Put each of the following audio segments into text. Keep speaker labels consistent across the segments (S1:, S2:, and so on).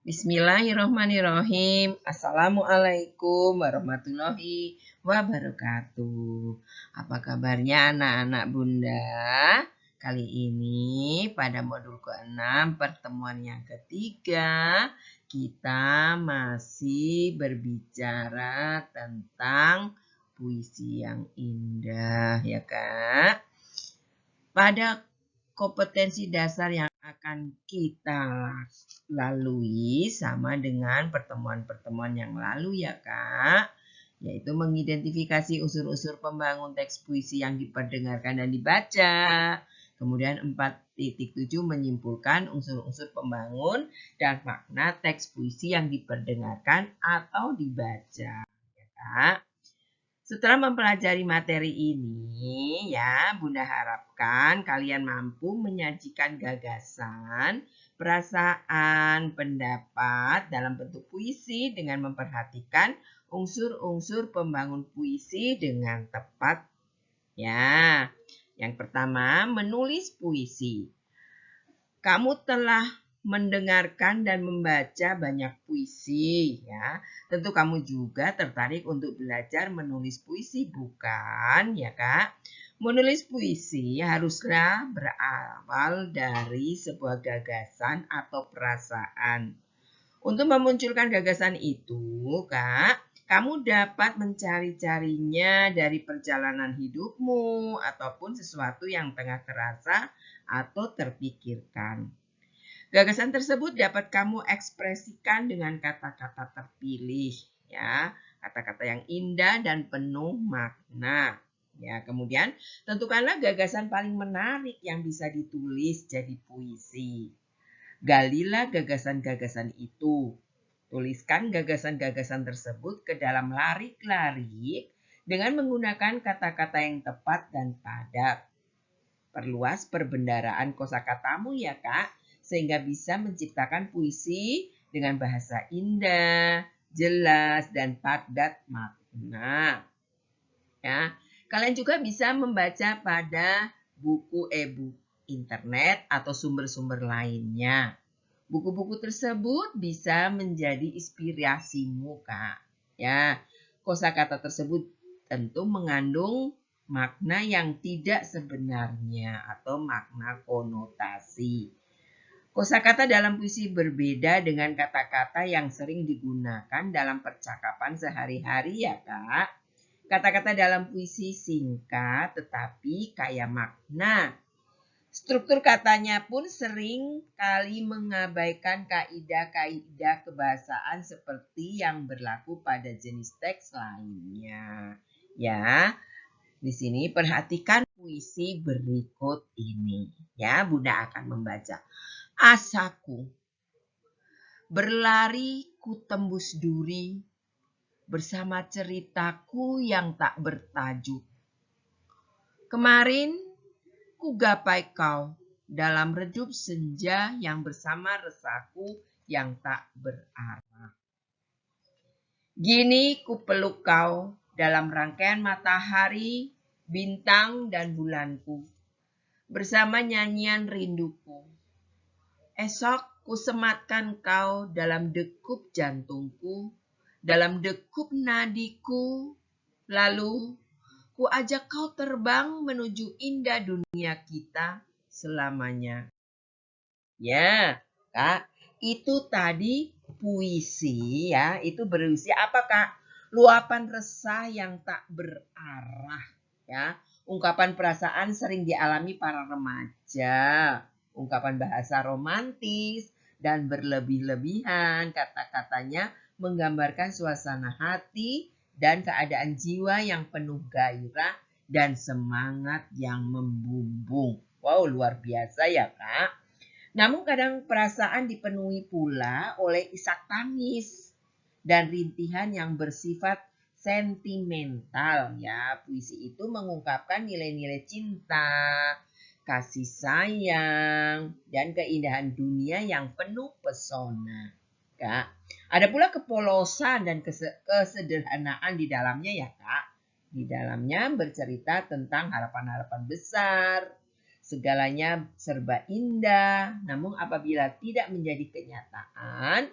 S1: Bismillahirrahmanirrahim. Assalamualaikum warahmatullahi wabarakatuh. Apa kabarnya anak-anak Bunda? Kali ini pada modul ke-6 pertemuan yang ketiga kita masih berbicara tentang puisi yang indah ya Kak. Pada kompetensi dasar yang akan kita lalui sama dengan pertemuan-pertemuan yang lalu ya Kak, yaitu mengidentifikasi unsur-unsur pembangun teks puisi yang diperdengarkan dan dibaca. Kemudian 4.7 menyimpulkan unsur-unsur pembangun dan makna teks puisi yang diperdengarkan atau dibaca. Ya Kak. Setelah mempelajari materi ini, ya, Bunda harapkan kalian mampu menyajikan gagasan, perasaan, pendapat dalam bentuk puisi dengan memperhatikan unsur-unsur pembangun puisi dengan tepat. Ya, yang pertama, menulis puisi. Kamu telah mendengarkan dan membaca banyak puisi ya. Tentu kamu juga tertarik untuk belajar menulis puisi, bukan ya Kak? Menulis puisi haruslah berawal dari sebuah gagasan atau perasaan. Untuk memunculkan gagasan itu, Kak, kamu dapat mencari-carinya dari perjalanan hidupmu ataupun sesuatu yang tengah terasa atau terpikirkan. Gagasan tersebut dapat kamu ekspresikan dengan kata-kata terpilih, ya, kata-kata yang indah dan penuh makna. Ya, kemudian tentukanlah gagasan paling menarik yang bisa ditulis jadi puisi. Galilah gagasan-gagasan itu. Tuliskan gagasan-gagasan tersebut ke dalam larik-larik dengan menggunakan kata-kata yang tepat dan padat. Perluas perbendaharaan kosakatamu ya Kak, sehingga bisa menciptakan puisi dengan bahasa indah, jelas, dan padat makna. Ya, kalian juga bisa membaca pada buku e-book internet atau sumber-sumber lainnya. Buku-buku tersebut bisa menjadi inspirasimu, Kak. Ya, kosakata tersebut tentu mengandung makna yang tidak sebenarnya atau makna konotasi. Kosakata dalam puisi berbeda dengan kata-kata yang sering digunakan dalam percakapan sehari-hari ya Kak. Kata-kata dalam puisi singkat tetapi kaya makna. Struktur katanya pun sering kali mengabaikan kaidah-kaidah kebahasaan seperti yang berlaku pada jenis teks lainnya. Ya, di sini perhatikan puisi berikut ini. Ya, Bunda akan membaca. Asaku, berlari ku tembus duri bersama ceritaku yang tak bertajuk. Kemarin ku gapai kau dalam redup senja yang bersama resahku yang tak berarah. Gini ku peluk kau dalam rangkaian matahari, bintang dan bulanku, bersama nyanyian rinduku. Esok ku sematkan kau dalam dekup jantungku, dalam dekup nadiku, lalu ku ajak kau terbang menuju indah dunia kita selamanya. Ya, Kak, itu tadi puisi ya, itu berisi apa Kak? Luapan resah yang tak berarah ya. Ungkapan perasaan sering dialami para remaja. Ungkapan bahasa romantis dan berlebih-lebihan. Kata-katanya menggambarkan suasana hati dan keadaan jiwa yang penuh gairah dan semangat yang membumbung. Wow, luar biasa ya Kak. Namun kadang perasaan dipenuhi pula oleh isak tangis dan rintihan yang bersifat sentimental ya. Puisi itu mengungkapkan nilai-nilai cinta, kasih sayang, dan keindahan dunia yang penuh pesona. Kak, ada pula kepolosan dan kesederhanaan di dalamnya ya Kak. Di dalamnya bercerita tentang harapan-harapan besar. Segalanya serba indah, namun apabila tidak menjadi kenyataan,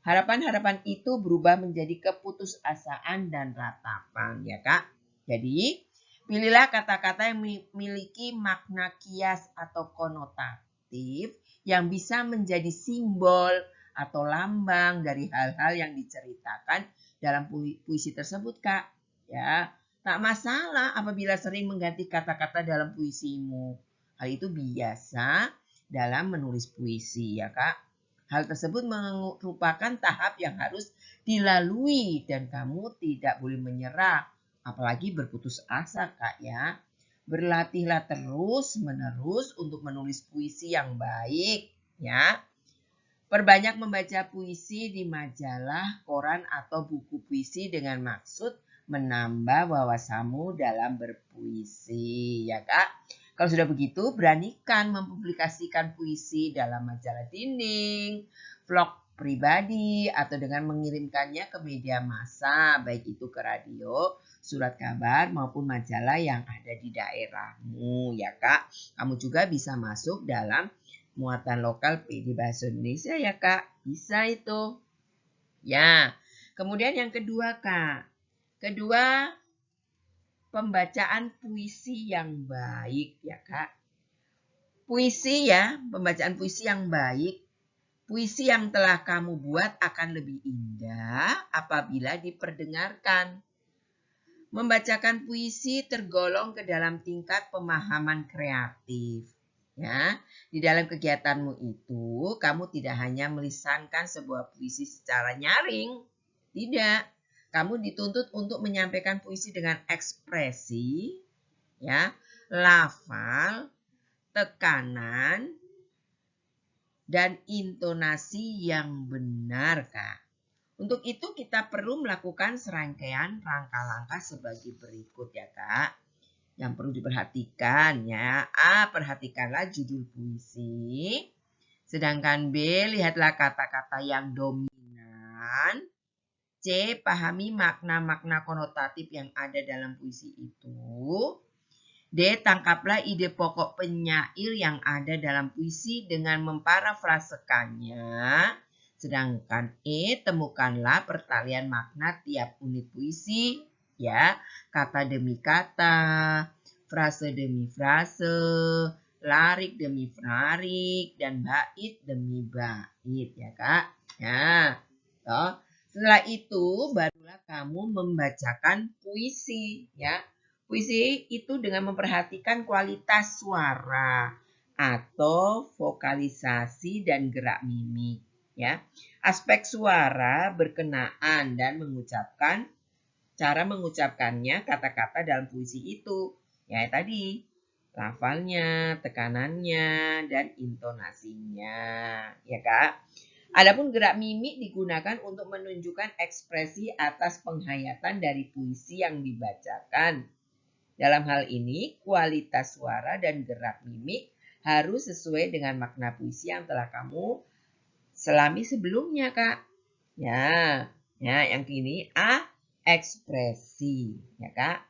S1: Harapan-harapan itu berubah menjadi keputusasaan dan ratapan, ya Kak. Jadi, pilihlah kata-kata yang memiliki makna kias atau konotatif yang bisa menjadi simbol atau lambang dari hal-hal yang diceritakan dalam puisi tersebut, Kak. Ya, tak masalah apabila sering mengganti kata-kata dalam puisimu. Hal itu biasa dalam menulis puisi, ya Kak. Hal tersebut merupakan tahap yang harus dilalui dan kamu tidak boleh menyerah, apalagi berputus asa, Kak, ya. Berlatihlah terus-menerus untuk menulis puisi yang baik, ya. Perbanyak membaca puisi di majalah, koran, atau buku puisi dengan maksud menambah wawasanmu dalam berpuisi, ya Kak. Kalau sudah begitu, beranikan mempublikasikan puisi dalam majalah dinding, vlog pribadi, atau dengan mengirimkannya ke media massa, baik itu ke radio, surat kabar, maupun majalah yang ada di daerahmu, ya Kak. Kamu juga bisa masuk dalam muatan lokal PD Bahasa Indonesia, ya Kak. Bisa itu. Ya, kemudian yang kedua, Kak. Kedua, pembacaan puisi yang baik, ya Kak. Puisi ya, pembacaan puisi yang baik. Puisi yang telah kamu buat akan lebih indah apabila diperdengarkan. Membacakan puisi tergolong ke dalam tingkat pemahaman kreatif. Ya, di dalam kegiatanmu itu, kamu tidak hanya melisankan sebuah puisi secara nyaring. Tidak. Kamu dituntut untuk menyampaikan puisi dengan ekspresi, ya, lafal, tekanan, dan intonasi yang benar, Kak. Untuk itu kita perlu melakukan serangkaian langkah-langkah sebagai berikut, ya Kak. Yang perlu diperhatikan, ya. A. Perhatikanlah judul puisi. Sedangkan B. Lihatlah kata-kata yang dominan. C. Pahami makna-makna konotatif yang ada dalam puisi itu. D. Tangkaplah ide pokok penyair yang ada dalam puisi dengan memparafrasekannya. Sedangkan E. Temukanlah pertalian makna tiap unit puisi, ya, kata demi kata, frase demi frase, larik demi larik, dan bait demi bait, ya Kak. Nah, toh. Setelah itu barulah kamu membacakan puisi, ya. Puisi itu dengan memperhatikan kualitas suara atau vokalisasi dan gerak mimik, ya. Aspek suara berkenaan dan cara mengucapkannya kata-kata dalam puisi itu. Ya tadi, lafalnya, tekanannya, dan intonasinya, ya Kak. Adapun gerak mimik digunakan untuk menunjukkan ekspresi atas penghayatan dari puisi yang dibacakan. Dalam hal ini, kualitas suara dan gerak mimik harus sesuai dengan makna puisi yang telah kamu selami sebelumnya, Kak. Ya, yang ini A, ekspresi, ya Kak.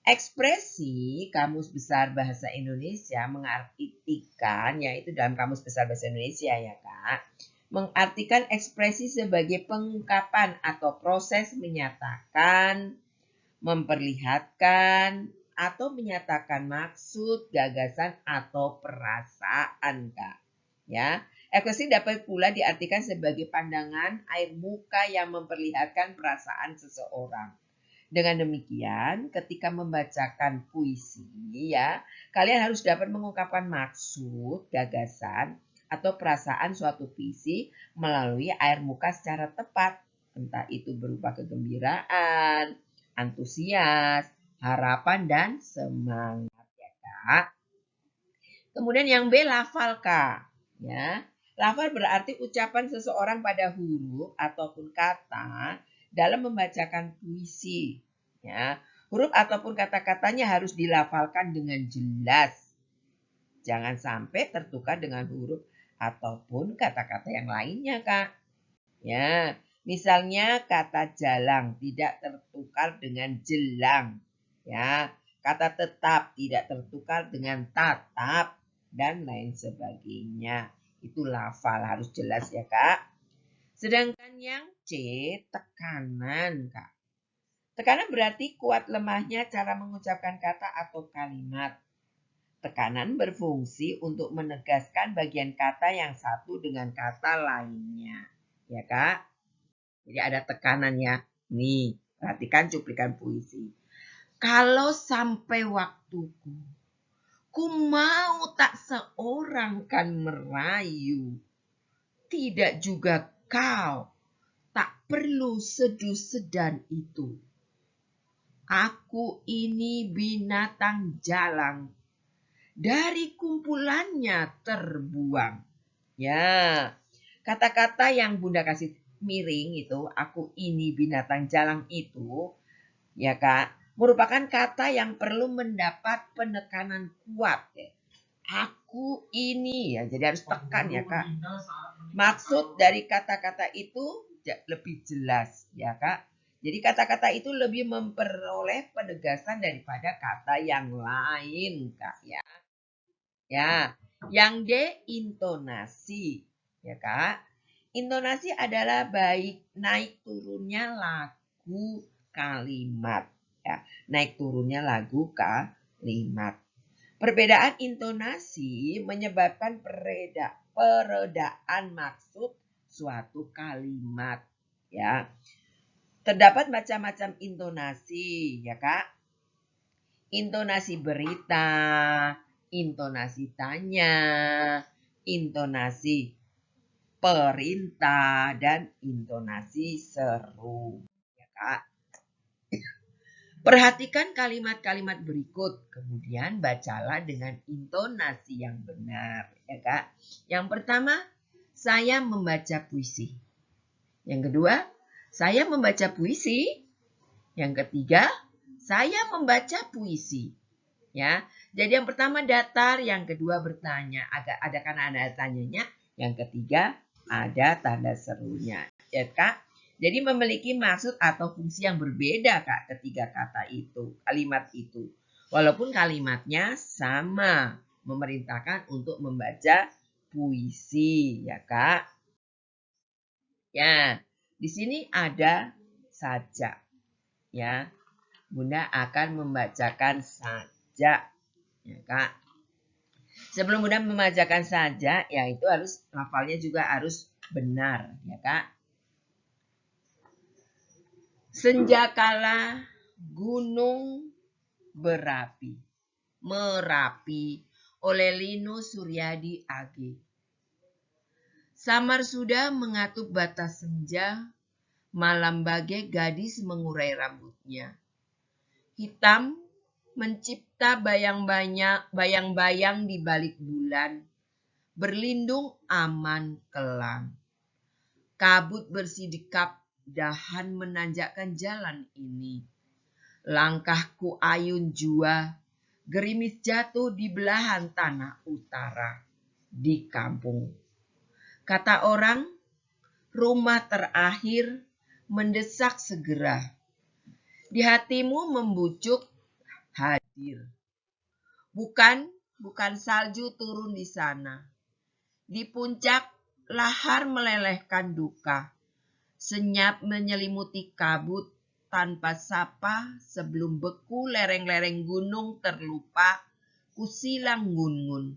S1: Ekspresi Kamus Besar Bahasa Indonesia mengartikan, yaitu dalam Kamus Besar Bahasa Indonesia, ya Kak, mengartikan ekspresi sebagai pengungkapan atau proses menyatakan, memperlihatkan, atau menyatakan maksud, gagasan, atau perasaan, Kak. Ya, ekspresi dapat pula diartikan sebagai pandangan air muka yang memperlihatkan perasaan seseorang. Dengan demikian, ketika membacakan puisi, ya, kalian harus dapat mengungkapkan maksud, gagasan, atau perasaan suatu puisi melalui air muka secara tepat. Entah itu berupa kegembiraan, antusias, harapan, dan semangat, ya Kak. Kemudian yang B, lafal, Kak. Ya, lafal berarti ucapan seseorang pada huruf ataupun kata dalam membacakan puisi. Ya, huruf ataupun kata-katanya harus dilafalkan dengan jelas. Jangan sampai tertukar dengan huruf ataupun kata-kata yang lainnya, Kak. Ya, misalnya kata jalang tidak tertukar dengan jelang. Ya, kata tetap tidak tertukar dengan tatap dan lain sebagainya. Itu lafal harus jelas, ya Kak. Sedangkan yang C, tekanan, Kak. Tekanan berarti kuat lemahnya cara mengucapkan kata atau kalimat. Tekanan berfungsi untuk menegaskan bagian kata yang satu dengan kata lainnya. Ya, Kak? Jadi ada tekanannya. Nih, perhatikan cuplikan puisi. Kalau sampai waktuku, ku mau tak seorang kan merayu. Tidak juga kau, tak perlu seduh sedan itu. Aku ini binatang jalang, dari kumpulannya terbuang. Ya, kata-kata yang Bunda kasih miring itu, aku ini binatang jalang itu, ya Kak, merupakan kata yang perlu mendapat penekanan kuat. Ya. Aku ini, ya jadi harus tekan ya Kak. Maksud dari kata-kata itu lebih jelas ya Kak. Jadi kata-kata itu lebih memperoleh penegasan daripada kata yang lain Kak ya. Ya, yang D intonasi ya Kak. Intonasi adalah baik naik turunnya lagu kalimat ya. Naik turunnya lagu kalimat. Perbedaan intonasi menyebabkan perbedaan maksud suatu kalimat ya. Terdapat macam-macam intonasi ya Kak. Intonasi berita, intonasi tanya, intonasi perintah, dan intonasi seru ya Kak. Perhatikan kalimat-kalimat berikut, kemudian bacalah dengan intonasi yang benar ya Kak. Yang pertama, saya membaca puisi. Yang kedua, saya membaca puisi. Yang ketiga, saya membaca puisi. Ya. Jadi yang pertama datar, yang kedua bertanya. Ada kan ada tanyanya. Yang ketiga ada tanda serunya. Ya Kak. Jadi memiliki maksud atau fungsi yang berbeda Kak ketiga kata itu, kalimat itu. Walaupun kalimatnya sama, memerintahkan untuk membaca puisi ya Kak. Ya, di sini ada saja. Ya, Bunda akan membacakan saja. Ya, Kak. Sebelum Bunda membacakan saja, ya itu harus lafalnya juga harus benar, ya Kak. Senja kala gunung berapi, Merapi oleh Lino Suryadi AG. Samar sudah mengatup batas senja, malam bagai gadis mengurai rambutnya. Hitam mencipta bayang-bayang di balik bulan, berlindung aman kelang. Kabut bersidikap, dahan menanjakkan jalan ini. Langkahku ayun jua, gerimis jatuh di belahan tanah utara, di kampung. Kata orang, rumah terakhir mendesak segera. Di hatimu membujuk hadir. Bukan salju turun di sana. Di puncak lahar melelehkan duka. Senyap menyelimuti kabut tanpa sapa sebelum beku lereng-lereng gunung terlupa kusilang ngun-ngun.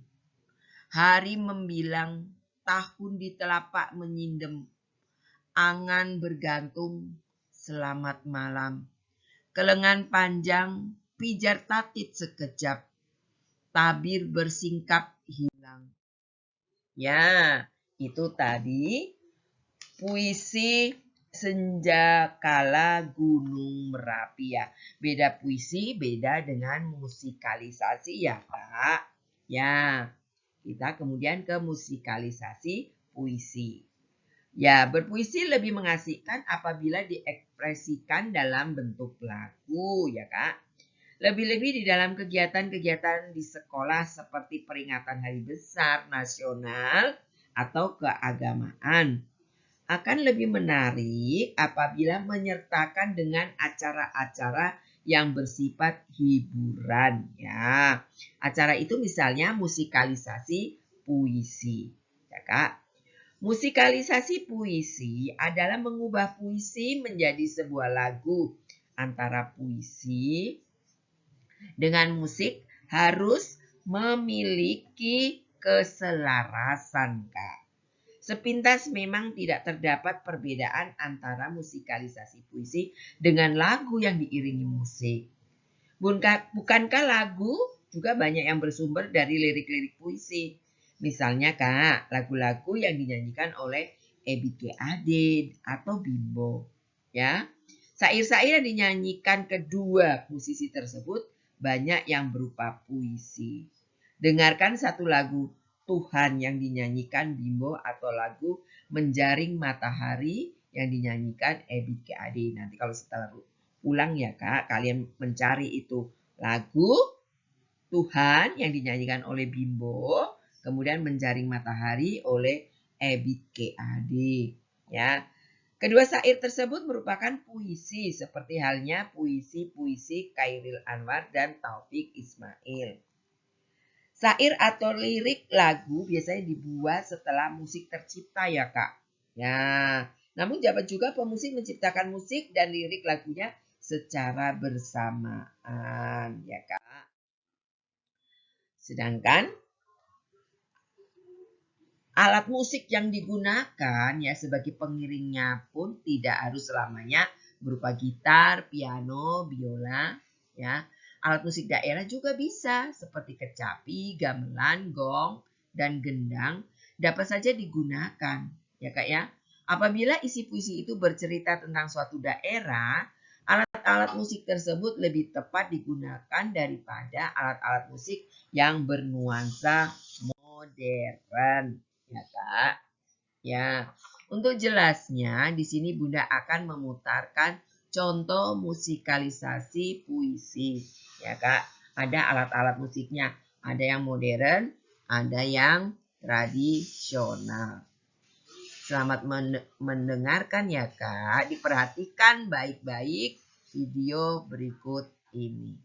S1: Hari membilang, tahun di telapak menyindem. Angan bergantung, selamat malam. Kelengan panjang, pijar tatit sekejap. Tabir bersingkap hilang. Ya, itu tadi puisi Senja Kala Gunung Merapi ya. Beda puisi, beda dengan musikalisasi ya Kak. Ya, kita kemudian ke musikalisasi puisi. Ya, berpuisi lebih mengasihkan apabila diekspresikan dalam bentuk lagu ya Kak. Lebih-lebih di dalam kegiatan-kegiatan di sekolah seperti peringatan hari besar nasional atau keagamaan. Akan lebih menarik apabila menyertakan dengan acara-acara yang bersifat hiburan ya. Acara itu misalnya musikalisasi puisi ya Kak. Musikalisasi puisi adalah mengubah puisi menjadi sebuah lagu. Antara puisi dengan musik harus memiliki keselarasan, Kak. Sepintas memang tidak terdapat perbedaan antara musikalisasi puisi dengan lagu yang diiringi musik. Bukankah lagu juga banyak yang bersumber dari lirik-lirik puisi? Misalnya, Kak, lagu-lagu yang dinyanyikan oleh Ebith G. Ade atau Bimbo. Ya, syair-syair yang dinyanyikan kedua musisi tersebut banyak yang berupa puisi. Dengarkan satu lagu Tuhan yang dinyanyikan Bimbo atau lagu Menjaring Matahari yang dinyanyikan Ebith G. Ade. Nanti kalau setelah ulang ya Kak, kalian mencari itu lagu Tuhan yang dinyanyikan oleh Bimbo, kemudian Menjaring Matahari oleh Ebith G. Ade. Ya. Kedua syair tersebut merupakan puisi seperti halnya puisi-puisi Chairil Anwar dan Taufik Ismail. Syair atau lirik lagu biasanya dibuat setelah musik tercipta ya Kak. Ya, namun dapat juga pemusik menciptakan musik dan lirik lagunya secara bersamaan ya Kak. Sedangkan alat musik yang digunakan ya sebagai pengiringnya pun tidak harus selamanya berupa gitar, piano, biola ya. Alat musik daerah juga bisa seperti kecapi, gamelan, gong, dan gendang dapat saja digunakan ya Kak ya. Apabila isi puisi itu bercerita tentang suatu daerah, alat-alat musik tersebut lebih tepat digunakan daripada alat-alat musik yang bernuansa modern. Ya Kak. Ya, untuk jelasnya di sini Bunda akan memutarkan contoh musikalisasi puisi. Ya Kak, ada alat-alat musiknya, ada yang modern, ada yang tradisional. Selamat mendengarkan ya Kak, diperhatikan baik-baik video berikut ini.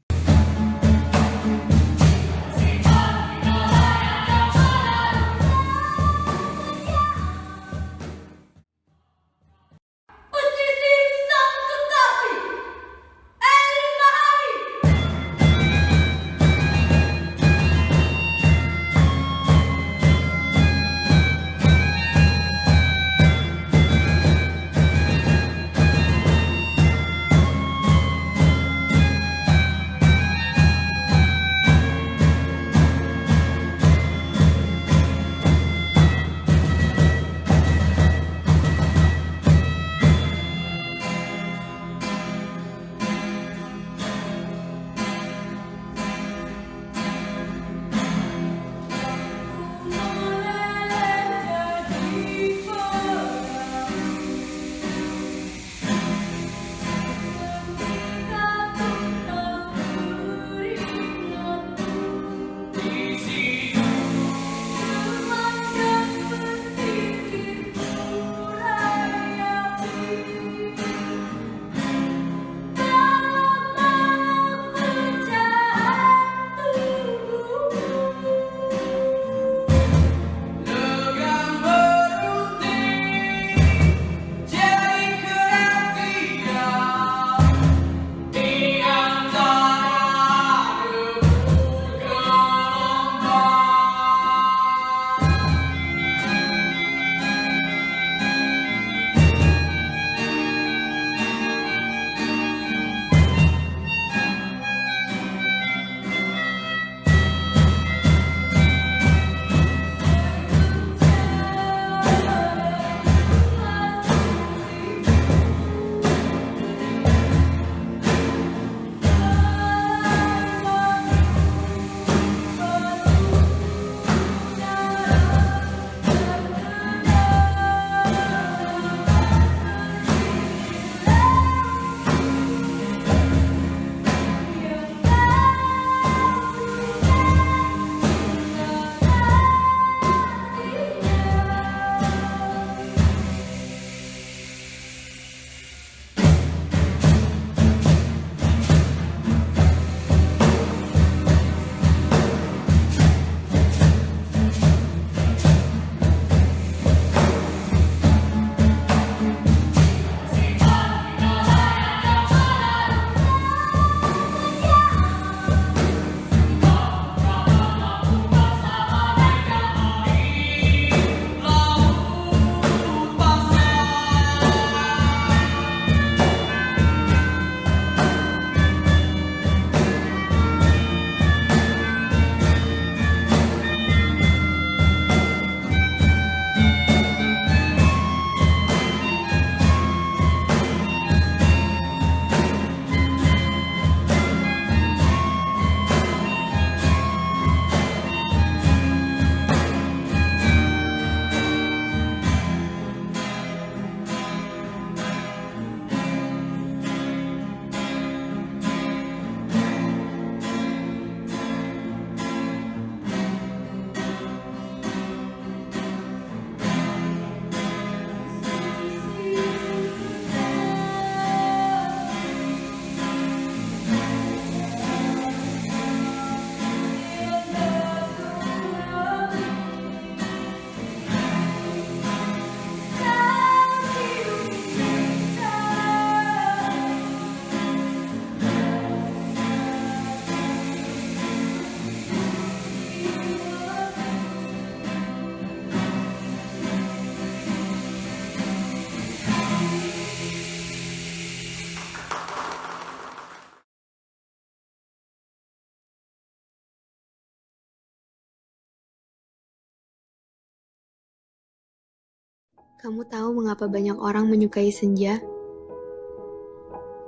S2: Kamu tahu mengapa banyak orang menyukai senja?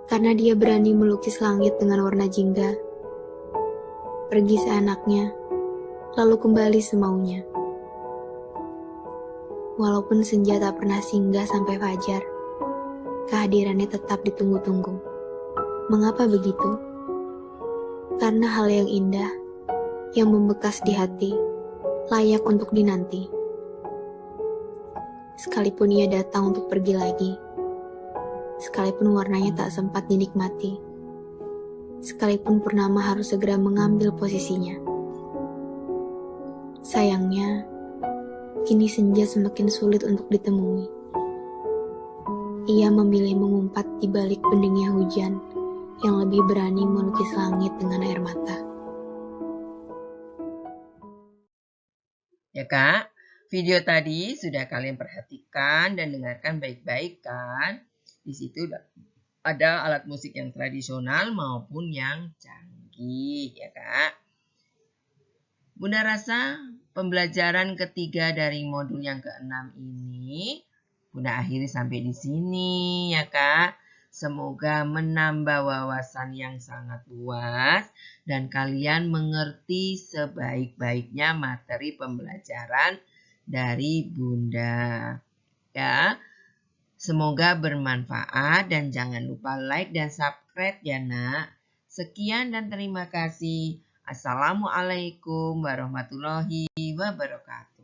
S2: Karena dia berani melukis langit dengan warna jingga. Pergi seenaknya, lalu kembali semaunya. Walaupun senja tak pernah singgah sampai fajar, kehadirannya tetap ditunggu-tunggu. Mengapa begitu? Karena hal yang indah, yang membekas di hati, layak untuk dinanti. Sekalipun ia datang untuk pergi lagi, sekalipun warnanya tak sempat dinikmati, sekalipun purnama harus segera mengambil posisinya. Sayangnya, kini senja semakin sulit untuk ditemui. Ia memilih mengumpat di balik beningnya hujan yang lebih berani melukis langit dengan air mata.
S1: Ya Kak, video tadi sudah kalian perhatikan dan dengarkan baik-baik kan? Di situ ada alat musik yang tradisional maupun yang canggih ya Kak. Bunda rasa pembelajaran ketiga dari modul yang ke-6 ini Bunda akhiri sampai di sini ya Kak. Semoga menambah wawasan yang sangat luas dan kalian mengerti sebaik-baiknya materi pembelajaran dari Bunda. Ya. Semoga bermanfaat dan jangan lupa like dan subscribe ya Nak. Sekian dan terima kasih. Assalamualaikum warahmatullahi wabarakatuh.